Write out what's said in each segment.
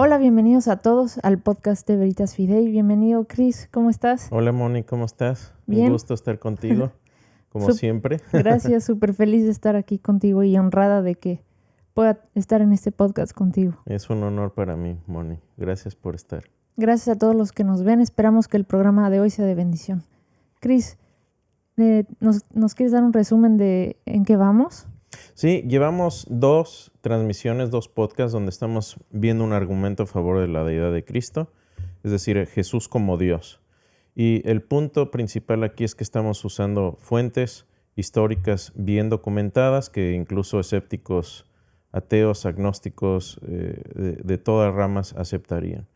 Hola, bienvenidos a todos al podcast de Veritas Fidei. Bienvenido, Chris, ¿cómo estás? Hola Moni, ¿cómo estás? Bien. Un gusto estar contigo, como siempre. Gracias, súper feliz de estar aquí contigo y honrada de que pueda estar en este podcast contigo. Es un honor para mí, Moni. Gracias por estar. Gracias a todos los que nos ven. Esperamos que el programa de hoy sea de bendición. Chris, ¿nos quieres dar un resumen de en qué vamos? Sí, llevamos 2 transmisiones, 2 podcasts donde estamos viendo un argumento a favor de la deidad de Cristo, es decir, Jesús como Dios. Y el punto principal aquí es que estamos usando fuentes históricas bien documentadas que incluso escépticos, ateos, agnósticos de todas ramas aceptarían.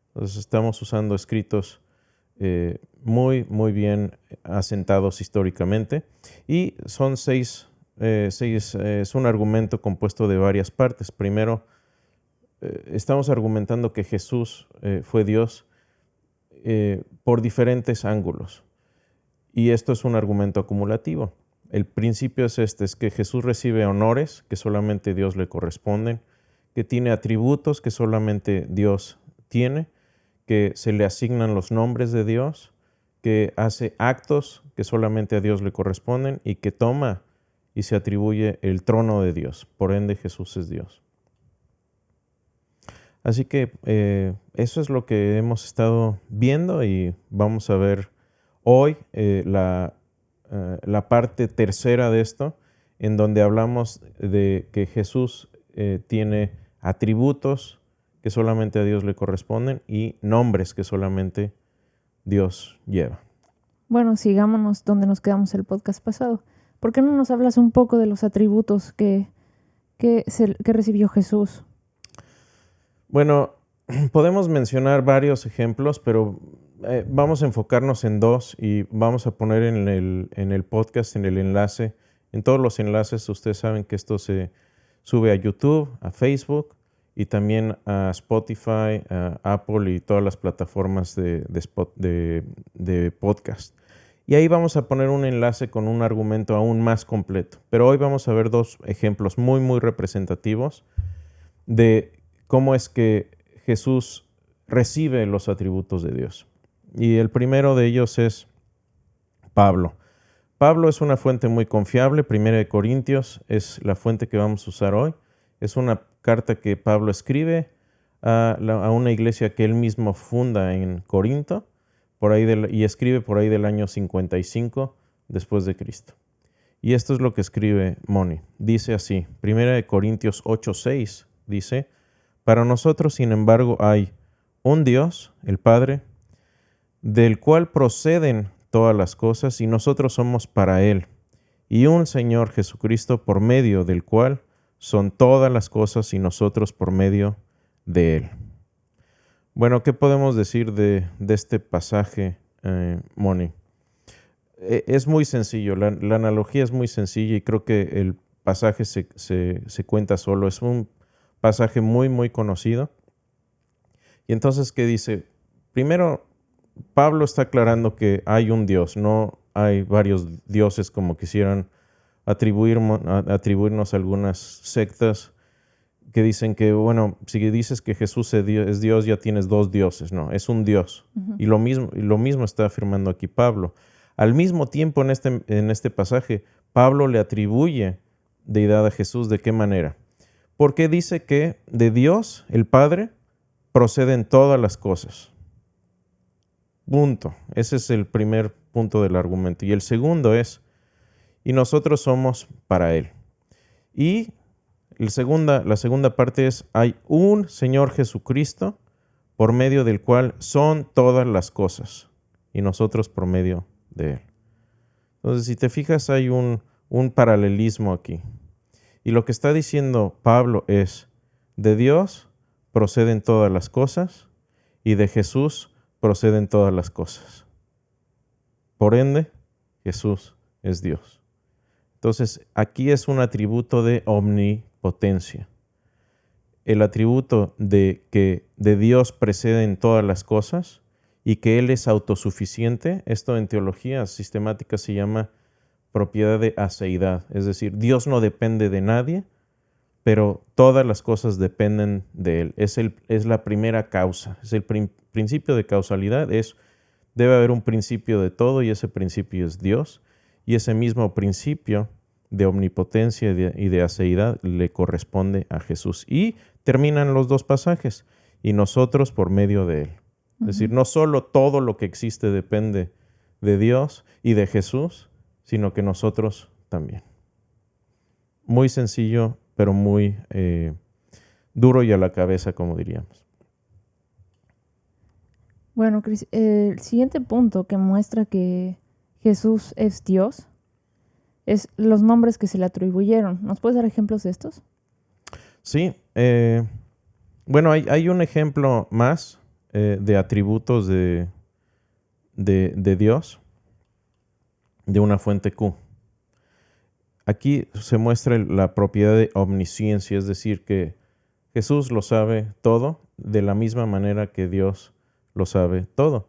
Entonces estamos usando escritos muy bien asentados históricamente y son es un argumento compuesto de varias partes. Primero, estamos argumentando que Jesús fue Dios por diferentes ángulos. Y esto es un argumento acumulativo. El principio es es que Jesús recibe honores que solamente Dios le corresponden, que tiene atributos que solamente Dios tiene, que se le asignan los nombres de Dios, que hace actos que solamente a Dios le corresponden y que toma y se atribuye el trono de Dios. Por ende, Jesús es Dios. Así que eso es lo que hemos estado viendo y vamos a ver hoy la parte tercera de esto, en donde hablamos de que Jesús tiene atributos que solamente a Dios le corresponden y nombres que solamente Dios lleva. Bueno, sigámonos donde nos quedamos el podcast pasado. ¿Por qué no nos hablas un poco de los atributos que recibió Jesús? Bueno, podemos mencionar varios ejemplos, pero vamos a enfocarnos en 2 y vamos a poner en el podcast, en el enlace, en todos los enlaces. Ustedes saben que esto se sube a YouTube, a Facebook y también a Spotify, a Apple y todas las plataformas de podcast. Y ahí vamos a poner un enlace con un argumento aún más completo. Pero hoy vamos a ver 2 ejemplos muy representativos de cómo es que Jesús recibe los atributos de Dios. Y el primero de ellos es Pablo. Pablo es una fuente muy confiable. 1 Corintios es la fuente que vamos a usar hoy. Es una carta que Pablo escribe a una iglesia que él mismo funda en Corinto y escribe por ahí del año 55 después de Cristo. Y esto es lo que escribe Moni. Dice así, 1 Corintios 8:6 dice: para nosotros, sin embargo, hay un Dios, el Padre, del cual proceden todas las cosas y nosotros somos para Él, y un Señor Jesucristo por medio del cual son todas las cosas y nosotros por medio de Él. Bueno, ¿qué podemos decir de este pasaje, Moni? Es muy sencillo, la analogía es muy sencilla y creo que el pasaje se cuenta solo. Es un pasaje muy conocido. Y entonces, ¿qué dice? Primero, Pablo está aclarando que hay un Dios, no hay varios dioses como quisieran atribuirnos algunas sectas que dicen que, bueno, si dices que Jesús es Dios, ya tienes 2 dioses. No, es un Dios. Uh-huh. Y lo mismo está afirmando aquí Pablo. Al mismo tiempo, en este pasaje, Pablo le atribuye deidad a Jesús. ¿De qué manera? Porque dice que de Dios, el Padre, proceden todas las cosas. Punto. Ese es el primer punto del argumento. Y el segundo es, y nosotros somos para Él. Y la segunda parte es, hay un Señor Jesucristo por medio del cual son todas las cosas. Y nosotros por medio de Él. Entonces, si te fijas, hay un paralelismo aquí. Y lo que está diciendo Pablo es, de Dios proceden todas las cosas y de Jesús proceden todas las cosas. Por ende, Jesús es Dios. Entonces, aquí es un atributo de omnipotencia. El atributo de que de Dios preceden todas las cosas y que Él es autosuficiente. Esto en teología sistemática se llama propiedad de aceidad, es decir, Dios no depende de nadie pero todas las cosas dependen de Él. Es la primera causa, es el principio de causalidad. Debe haber un principio de todo y ese principio es Dios. Y ese mismo principio de omnipotencia y de aceidad le corresponde a Jesús. Y terminan los dos pasajes, y nosotros por medio de Él. Es decir, no solo todo lo que existe depende de Dios y de Jesús, sino que nosotros también. Muy sencillo, pero muy duro y a la cabeza, como diríamos. Bueno, Cris, el siguiente punto que muestra que Jesús es Dios es los nombres que se le atribuyeron. ¿Nos puedes dar ejemplos de estos? Sí. Bueno, hay un ejemplo más de atributos de Dios, de una fuente Q. Aquí se muestra la propiedad de omnisciencia, es decir, que Jesús lo sabe todo de la misma manera que Dios lo sabe todo.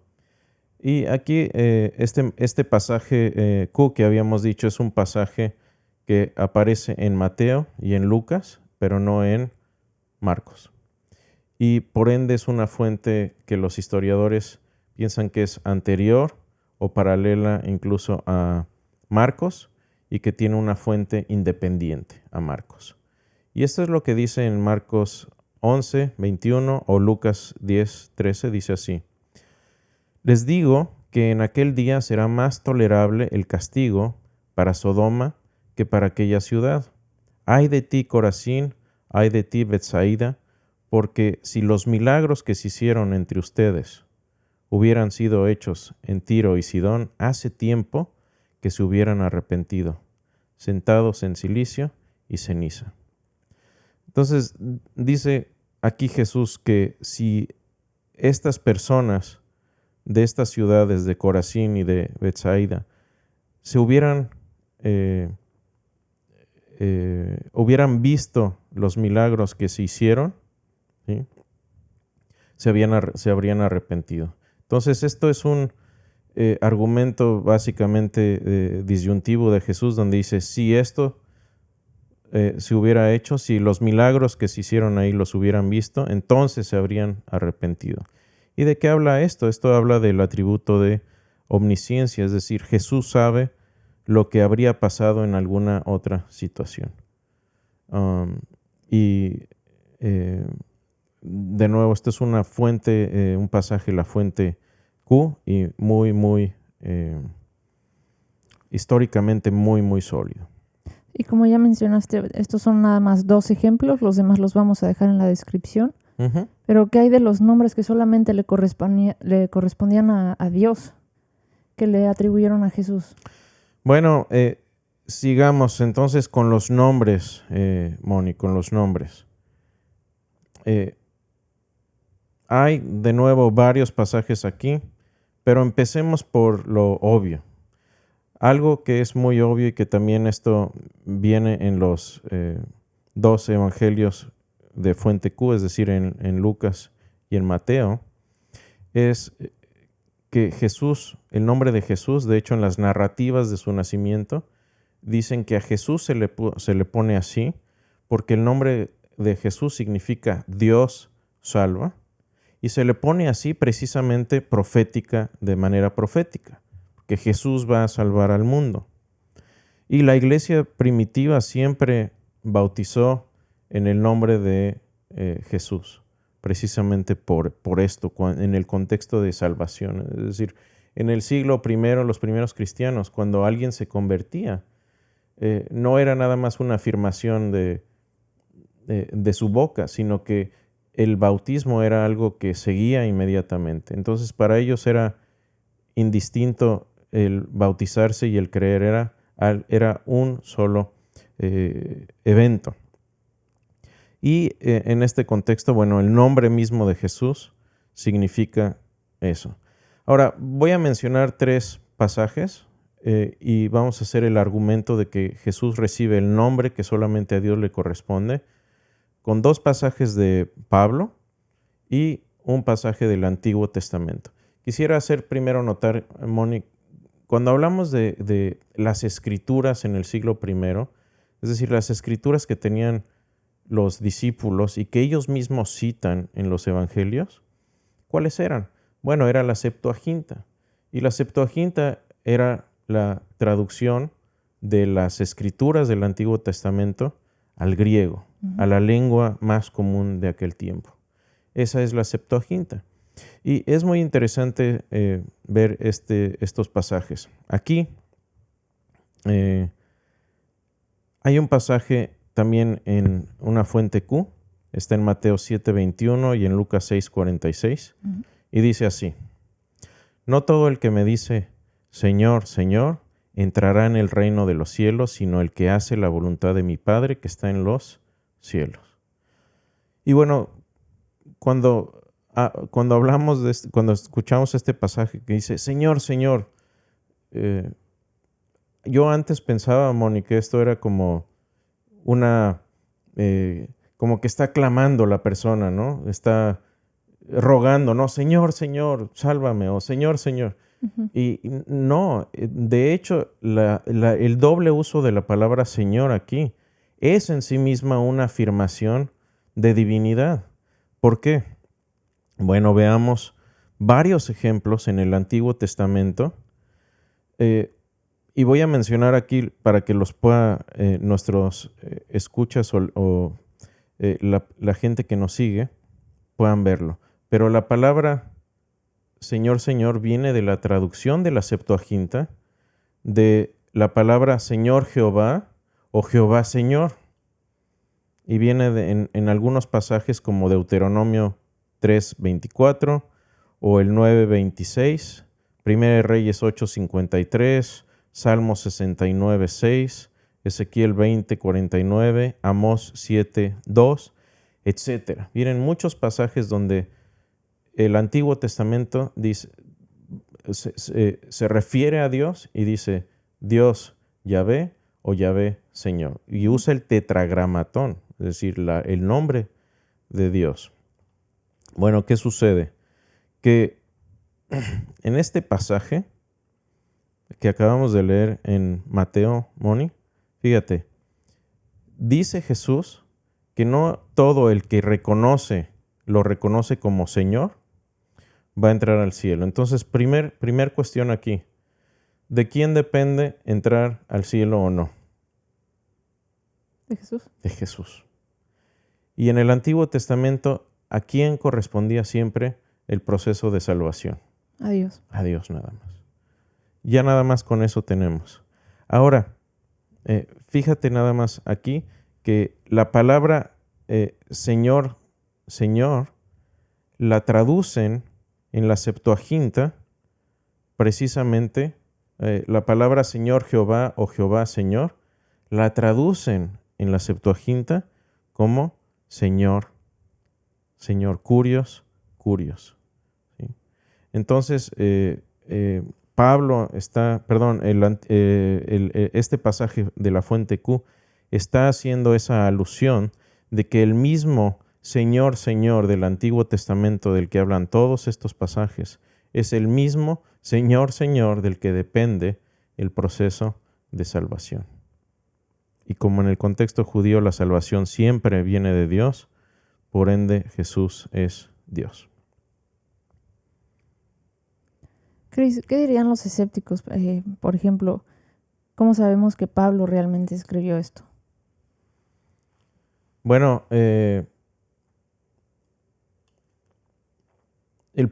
Y aquí este pasaje Q que habíamos dicho es un pasaje que aparece en Mateo y en Lucas, pero no en Marcos. Y por ende es una fuente que los historiadores piensan que es anterior o paralela incluso a Marcos y que tiene una fuente independiente a Marcos. Y esto es lo que dice en Marcos 11, 21 o Lucas 10, 13, dice así. Les digo que en aquel día será más tolerable el castigo para Sodoma que para aquella ciudad. Ay de ti, Corazín, ay de ti, Betsaida, porque si los milagros que se hicieron entre ustedes hubieran sido hechos en Tiro y Sidón, hace tiempo que se hubieran arrepentido, sentados en cilicio y ceniza. Entonces, dice aquí Jesús que si estas personas de estas ciudades de Corazín y de Betsaida se hubieran visto los milagros que se hicieron, ¿sí?, se habrían arrepentido. Entonces, esto es un argumento básicamente disyuntivo de Jesús, donde dice, si esto se hubiera hecho, si los milagros que se hicieron ahí los hubieran visto, entonces se habrían arrepentido. ¿Y de qué habla esto? Esto habla del atributo de omnisciencia, es decir, Jesús sabe lo que habría pasado en alguna otra situación. De nuevo, esta es una fuente, un pasaje, la fuente Q, y muy históricamente muy sólido. Y como ya mencionaste, estos son nada más 2 ejemplos, los demás los vamos a dejar en la descripción. Uh-huh. Pero ¿qué hay de los nombres que solamente le correspondían a Dios, que le atribuyeron a Jesús? Bueno, sigamos entonces con los nombres, Moni, con los nombres. Hay de nuevo varios pasajes aquí, pero empecemos por lo obvio. Algo que es muy obvio y que también esto viene en los 2 evangelios de fuente Q, es decir, en Lucas y en Mateo, es que Jesús, el nombre de Jesús, de hecho en las narrativas de su nacimiento, dicen que a Jesús se le pone así porque el nombre de Jesús significa Dios salva, y se le pone así precisamente de manera profética, que Jesús va a salvar al mundo. Y la iglesia primitiva siempre bautizó en el nombre de Jesús, precisamente por esto, en el contexto de salvación. Es decir, en el siglo I, los primeros cristianos, cuando alguien se convertía, no era nada más una afirmación de su boca, sino que el bautismo era algo que seguía inmediatamente. Entonces, para ellos era indistinto el bautizarse y el creer, era un solo evento. Y en este contexto, bueno, el nombre mismo de Jesús significa eso. Ahora, voy a mencionar 3 pasajes y vamos a hacer el argumento de que Jesús recibe el nombre que solamente a Dios le corresponde, con 2 pasajes de Pablo y un pasaje del Antiguo Testamento. Quisiera hacer primero notar, Moni, cuando hablamos de las escrituras en el siglo I, es decir, las escrituras que tenían los discípulos y que ellos mismos citan en los evangelios, ¿cuáles eran? Bueno, era la Septuaginta. Y la Septuaginta era la traducción de las escrituras del Antiguo Testamento al griego, a la lengua más común de aquel tiempo. Esa es la Septuaginta. Y es muy interesante ver estos pasajes. Aquí hay un pasaje también en una fuente Q, está en Mateo 7:21 y en Lucas 6:46, y dice así: no todo el que me dice, Señor, Señor, entrará en el reino de los cielos, sino el que hace la voluntad de mi Padre que está en los cielos. Y bueno, cuando hablamos cuando escuchamos este pasaje que dice, Señor, Señor, yo antes pensaba, Moni, que esto era como como que está clamando la persona, ¿no? Está rogando, ¿no? Señor, Señor, sálvame, o Señor, Señor. Y no, de hecho, el doble uso de la palabra Señor aquí es en sí misma una afirmación de divinidad. ¿Por qué? Bueno, veamos varios ejemplos en el Antiguo Testamento. Y voy a mencionar aquí para que los pueda nuestros escuchas o la gente que nos sigue puedan verlo. Pero la palabra Señor, Señor viene de la traducción de la Septuaginta de la palabra Señor Jehová o Jehová Señor. Y viene en algunos pasajes como Deuteronomio 3:24 o el 9:26, 1 Reyes 8:53, Salmo 69:6, Ezequiel 20:49, Amós 7:2, etc. Vienen muchos pasajes donde el Antiguo Testamento dice, se refiere a Dios y dice Dios Yahvé o Yahvé Señor. Y usa el tetragramatón, es decir, el nombre de Dios. Bueno, ¿qué sucede? Que en este pasaje que acabamos de leer en Mateo, Moni, fíjate, dice Jesús que no todo el que lo reconoce como Señor, va a entrar al cielo. Entonces, primer cuestión aquí, ¿de quién depende entrar al cielo o no? ¿De Jesús? De Jesús. Y en el Antiguo Testamento, ¿a quién correspondía siempre el proceso de salvación? A Dios. A Dios nada más. Ya nada más con eso tenemos. Ahora, fíjate nada más aquí que la palabra Señor, Señor, la traducen en la Septuaginta, precisamente, la palabra Señor Jehová o Jehová Señor, la traducen en la Septuaginta como Señor, Señor, Curios, Curios. ¿Sí? Entonces, este pasaje de la fuente Q está haciendo esa alusión de que el mismo Señor, Señor del Antiguo Testamento del que hablan todos estos pasajes es el mismo Señor, Señor del que depende el proceso de salvación. Y como en el contexto judío la salvación siempre viene de Dios, por ende Jesús es Dios. Chris, ¿qué dirían los escépticos? Por ejemplo, ¿cómo sabemos que Pablo realmente escribió esto? Bueno, el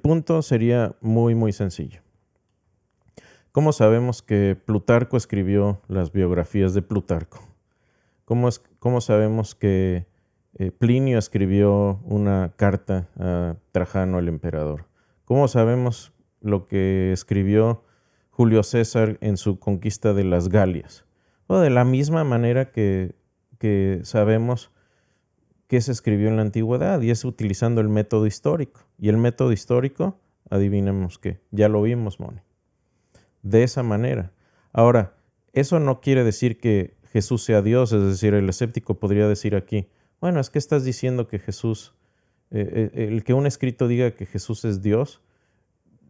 punto sería muy, muy sencillo. ¿Cómo sabemos que Plutarco escribió las biografías de Plutarco? ¿Cómo sabemos que Plinio escribió una carta a Trajano, el emperador? ¿Cómo sabemos lo que escribió Julio César en su conquista de las Galias? O de la misma manera que sabemos que se escribió en la antigüedad, y es utilizando el método histórico. Y el método histórico, adivinemos qué, ya lo vimos, Moni. De esa manera. Ahora, eso no quiere decir que Jesús sea Dios, es decir, el escéptico podría decir aquí, bueno, es que estás diciendo que Jesús, el que un escrito diga que Jesús es Dios,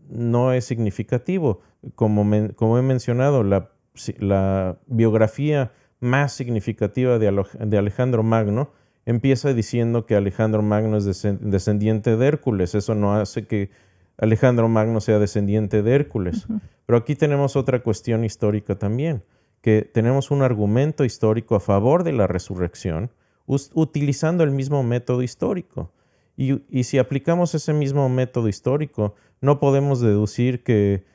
no es significativo. Como he mencionado, la biografía más significativa de Alejandro Magno empieza diciendo que Alejandro Magno es descendiente de Hércules. Eso no hace que Alejandro Magno sea descendiente de Hércules. Pero aquí tenemos otra cuestión histórica también, que tenemos un argumento histórico a favor de la resurrección, utilizando el mismo método histórico. Y si aplicamos ese mismo método histórico, no podemos deducir que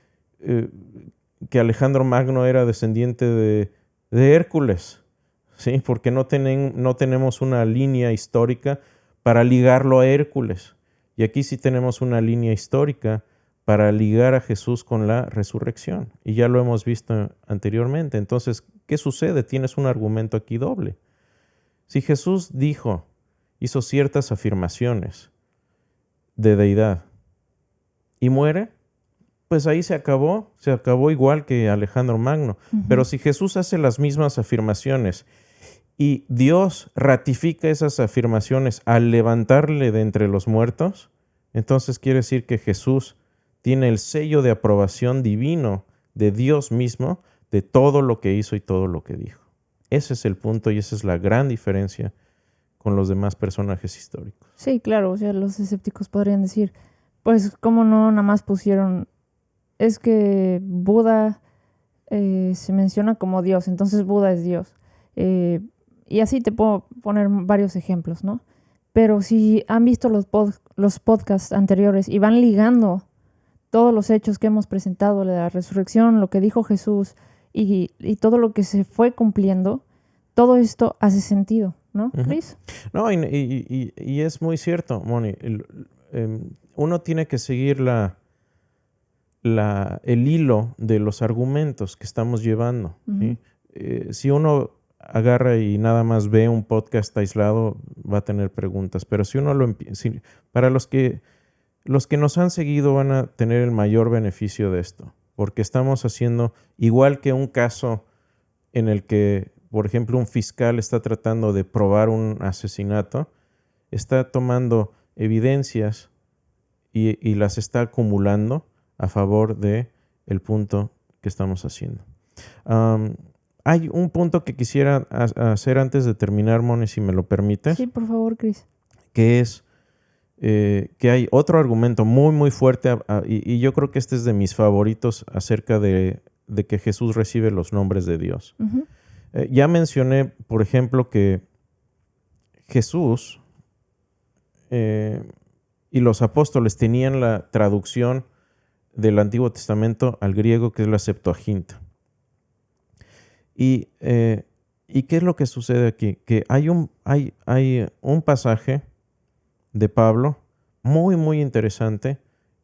Alejandro Magno era descendiente de Hércules, ¿sí? Porque no tenemos una línea histórica para ligarlo a Hércules. Y aquí sí tenemos una línea histórica para ligar a Jesús con la resurrección. Y ya lo hemos visto anteriormente. Entonces, ¿qué sucede? Tienes un argumento aquí doble. Si Jesús hizo ciertas afirmaciones de deidad y muere, pues ahí se acabó igual que Alejandro Magno. Pero si Jesús hace las mismas afirmaciones y Dios ratifica esas afirmaciones al levantarle de entre los muertos, entonces quiere decir que Jesús tiene el sello de aprobación divino de Dios mismo de todo lo que hizo y todo lo que dijo. Ese es el punto y esa es la gran diferencia con los demás personajes históricos. Sí, claro, o sea, los escépticos podrían decir, pues, ¿cómo no nada más pusieron? Es que Buda se menciona como Dios, entonces Buda es Dios. Y así te puedo poner varios ejemplos, ¿no? Pero si han visto los podcasts anteriores y van ligando todos los hechos que hemos presentado, la resurrección, lo que dijo Jesús y todo lo que se fue cumpliendo, todo esto hace sentido, ¿no, Chris? No, y es muy cierto, Moni. Uno tiene que seguir el hilo de los argumentos que estamos llevando. ¿Sí? Si uno agarra y nada más ve un podcast aislado, va a tener preguntas. Pero si uno para los que nos han seguido van a tener el mayor beneficio de esto, porque estamos haciendo igual que un caso en el que, por ejemplo, un fiscal está tratando de probar un asesinato, está tomando evidencias y las está acumulando a favor del punto que estamos haciendo. Hay un punto que quisiera hacer antes de terminar, Moni, si me lo permites. Sí, por favor, Chris. Que es que hay otro argumento muy, muy fuerte, y yo creo que este es de mis favoritos acerca de que Jesús recibe los nombres de Dios. Ya mencioné, por ejemplo, que Jesús y los apóstoles tenían la traducción del Antiguo Testamento al griego, que es la Septuaginta. ¿Y qué es lo que sucede aquí? Que hay un pasaje de Pablo muy, muy interesante,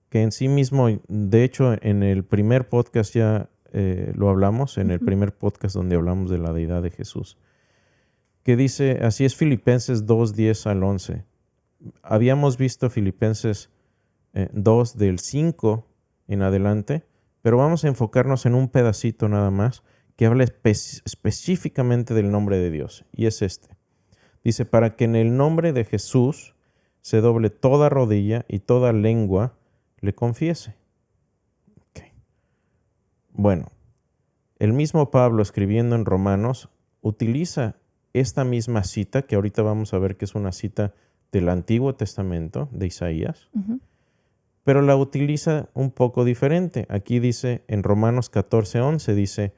que en sí mismo, de hecho, en el primer podcast ya lo hablamos, en el primer podcast donde hablamos de la deidad de Jesús, que dice, así es Filipenses 2, 10 al 11. Habíamos visto Filipenses 2 del 5 en adelante, pero vamos a enfocarnos en un pedacito nada más que habla específicamente del nombre de Dios, y es este. Dice, para que en el nombre de Jesús se doble toda rodilla y toda lengua le confiese. Okay. Bueno, el mismo Pablo, escribiendo en Romanos, utiliza esta misma cita, que ahorita vamos a ver que es una cita del Antiguo Testamento, de Isaías, pero la utiliza un poco diferente. Aquí dice, en Romanos 14:11, dice,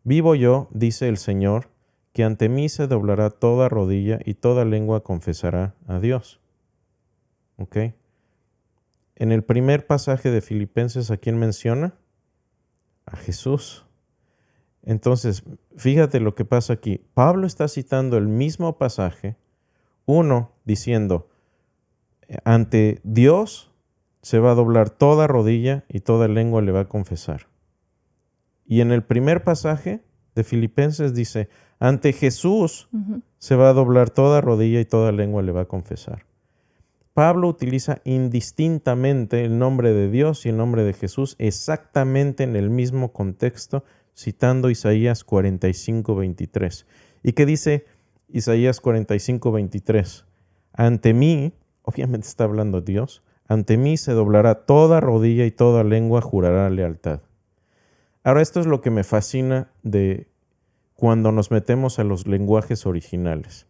vivo yo, dice el Señor, que ante mí se doblará toda rodilla y toda lengua confesará a Dios. ¿Ok? En el primer pasaje de Filipenses, ¿a quién menciona? A Jesús. Entonces, fíjate lo que pasa aquí. Pablo está citando el mismo pasaje, uno diciendo, ante Dios se va a doblar toda rodilla y toda lengua le va a confesar. Y en el primer pasaje de Filipenses dice, ante Jesús se va a doblar toda rodilla y toda lengua le va a confesar. Pablo utiliza indistintamente el nombre de Dios y el nombre de Jesús exactamente en el mismo contexto, citando Isaías 45:23. ¿Y qué dice Isaías 45:23? Ante mí, obviamente está hablando Dios, ante mí se doblará toda rodilla y toda lengua jurará lealtad. Ahora, esto es lo que me fascina de cuando nos metemos a los lenguajes originales.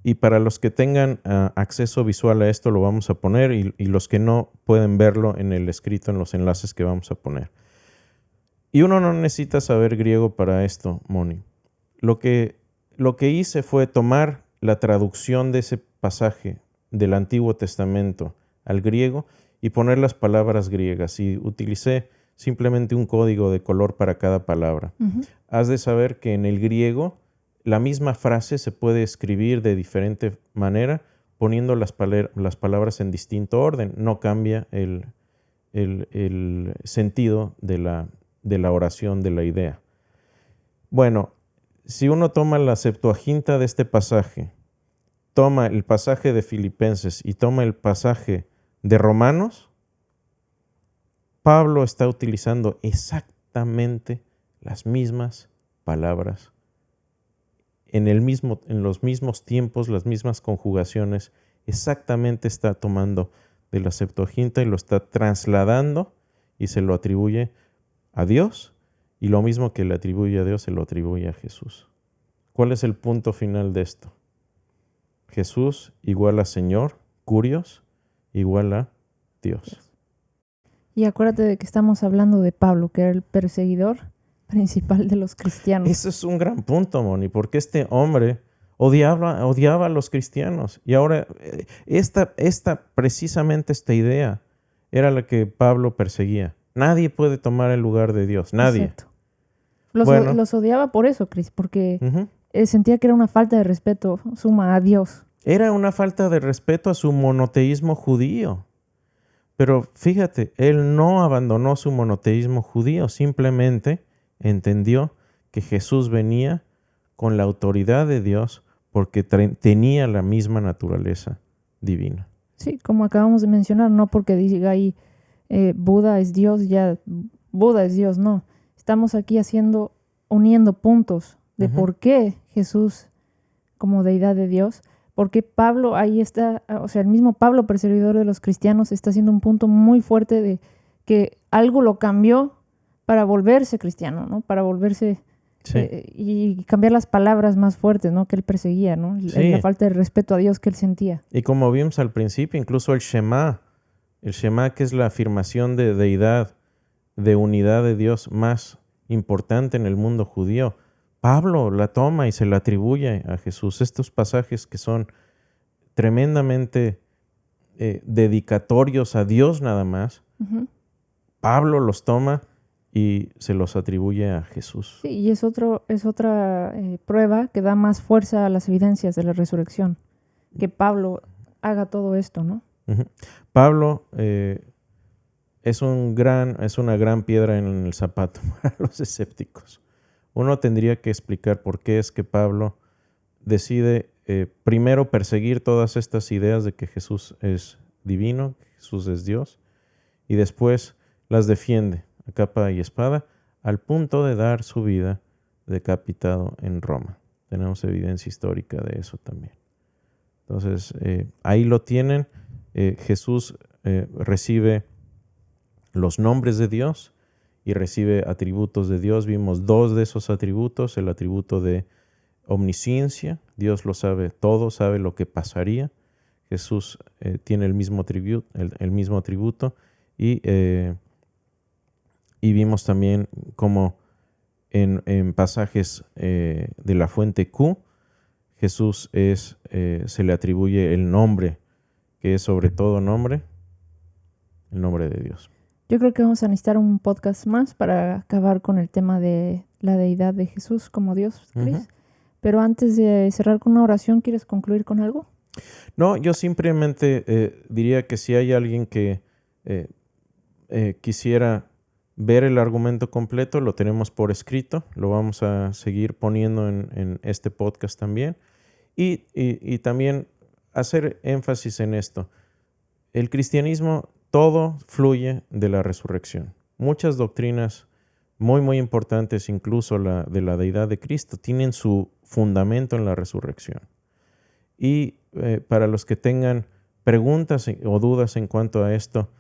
Y para los que tengan acceso visual a esto lo vamos a poner y los que no pueden verlo en el escrito, en los enlaces que vamos a poner. Y uno no necesita saber griego para esto, Moni. Lo que hice fue tomar la traducción de ese pasaje del Antiguo Testamento al griego y poner las palabras griegas. Y utilicé simplemente un código de color para cada palabra. Ujú. Has de saber que en el griego la misma frase se puede escribir de diferente manera poniendo las palabras en distinto orden. No cambia el sentido de la oración, de la idea. Bueno, si uno toma la Septuaginta de este pasaje, toma el pasaje de Filipenses y toma el pasaje de Romanos, Pablo está utilizando exactamente las mismas palabras en los mismos tiempos, las mismas conjugaciones, exactamente está tomando de la Septuaginta y lo está trasladando y se lo atribuye a Dios, y lo mismo que le atribuye a Dios se lo atribuye a Jesús. ¿Cuál es el punto final de esto? Jesús igual a Señor, Curios igual a Dios. Y acuérdate de que estamos hablando de Pablo, que era el perseguidor principal de los cristianos. Ese es un gran punto, Moni, porque este hombre odiaba a los cristianos. Y ahora precisamente esta idea era la que Pablo perseguía. Nadie puede tomar el lugar de Dios, nadie. Exacto. Bueno. Los odiaba por eso, Cris, porque Ujú. Sentía que era una falta de respeto suma a Dios. Era una falta de respeto a su monoteísmo judío. Pero fíjate, él no abandonó su monoteísmo judío, simplemente entendió que Jesús venía con la autoridad de Dios porque tenía la misma naturaleza divina. Sí, como acabamos de mencionar, no porque diga ahí Buda es Dios, ya Buda es Dios, no. Estamos aquí uniendo puntos de por qué Jesús como deidad de Dios, porque Pablo ahí está, o sea, el mismo Pablo, perseguidor de los cristianos, está haciendo un punto muy fuerte de que algo lo cambió para volverse cristiano, ¿no? Para volverse Sí. Y cambiar las palabras más fuertes, ¿no? Que él perseguía, ¿no? Sí. La falta de respeto a Dios que él sentía. Y como vimos al principio, incluso el Shema que es la afirmación de deidad, de unidad de Dios más importante en el mundo judío, Pablo la toma y se la atribuye a Jesús. Estos pasajes que son tremendamente dedicatorios a Dios nada más, Pablo los toma y se los atribuye a Jesús. Sí, y es otra prueba que da más fuerza a las evidencias de la resurrección, que Pablo haga todo esto, ¿no? Pablo es una gran piedra en el zapato para los escépticos. Uno tendría que explicar por qué es que Pablo decide primero perseguir todas estas ideas de que Jesús es divino, que Jesús es Dios, y después las defiende a capa y espada al punto de dar su vida decapitado en Roma. Tenemos evidencia histórica de eso también. Entonces, ahí lo tienen. Jesús recibe los nombres de Dios y recibe atributos de Dios. Vimos dos de esos atributos, el atributo de omnisciencia, Dios lo sabe todo, sabe lo que pasaría. Jesús tiene el mismo atributo y vimos también como en pasajes de la fuente Q, Jesús se le atribuye el nombre, que es sobre todo nombre, el nombre de Dios. Yo creo que vamos a necesitar un podcast más para acabar con el tema de la deidad de Jesús como Dios, Chris. Pero antes de cerrar con una oración, ¿quieres concluir con algo? No, yo simplemente diría que si hay alguien que quisiera ver el argumento completo, lo tenemos por escrito, lo vamos a seguir poniendo en este podcast también. Y también hacer énfasis en esto. El cristianismo, todo fluye de la resurrección. Muchas doctrinas muy, muy importantes, incluso la de la deidad de Cristo, tienen su fundamento en la resurrección. Y para los que tengan preguntas o dudas en cuanto a esto,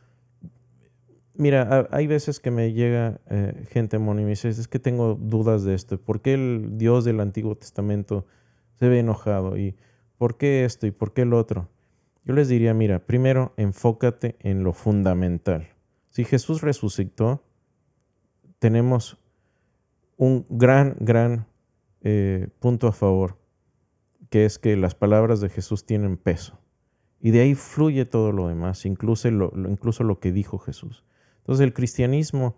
mira, hay veces que me llega gente, Moni, y me dice, es que tengo dudas de esto. ¿Por qué el Dios del Antiguo Testamento se ve enojado? Y ¿por qué esto y por qué lo otro? Yo les diría, mira, primero enfócate en lo fundamental. Si Jesús resucitó, tenemos un gran punto a favor, que es que las palabras de Jesús tienen peso. Y de ahí fluye todo lo demás, incluso lo que dijo Jesús. Entonces el cristianismo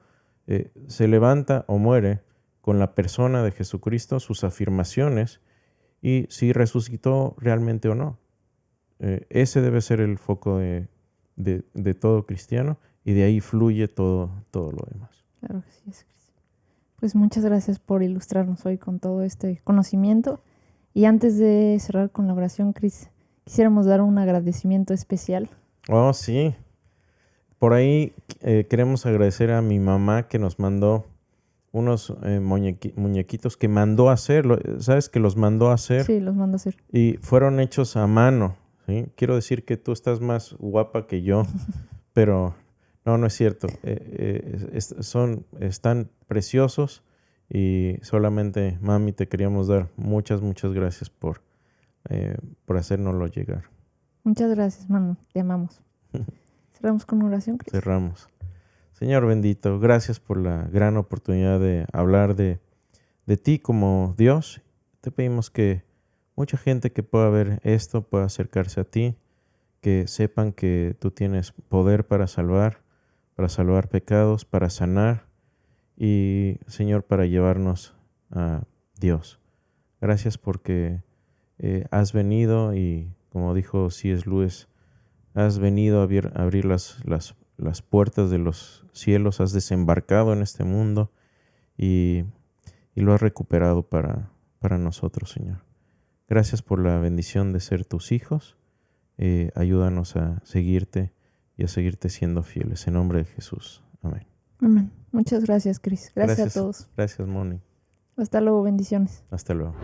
se levanta o muere con la persona de Jesucristo, sus afirmaciones, y si resucitó realmente o no. Ese debe ser el foco de todo cristiano, y de ahí fluye todo lo demás. Claro que sí, es Cris. Pues muchas gracias por ilustrarnos hoy con todo este conocimiento. Y antes de cerrar con la oración, Cris, quisiéramos dar un agradecimiento especial. Oh, sí. Por ahí queremos agradecer a mi mamá que nos mandó unos muñequitos que mandó a hacer. ¿Sabes que los mandó a hacer? Sí, los mando a hacer. Y fueron hechos a mano, ¿sí? Quiero decir que tú estás más guapa que yo, pero no es cierto. Están preciosos y solamente, mami, te queríamos dar muchas gracias por hacérnoslo llegar. Muchas gracias, mano. Te amamos. Cerramos con una oración, Cris. Cerramos. Señor bendito, gracias por la gran oportunidad de hablar de ti como Dios. Te pedimos que mucha gente que pueda ver esto pueda acercarse a ti, que sepan que tú tienes poder para salvar pecados, para sanar y, Señor, para llevarnos a Dios. Gracias porque has venido y, como dijo C.S. Lewis, has venido a abrir las puertas de los cielos, has desembarcado en este mundo y lo has recuperado para nosotros, Señor. Gracias por la bendición de ser tus hijos. Ayúdanos a seguirte y a seguirte siendo fieles. En nombre de Jesús. Amén. Amén. Muchas gracias, Cris. Gracias a todos. Gracias, Moni. Hasta luego. Bendiciones. Hasta luego.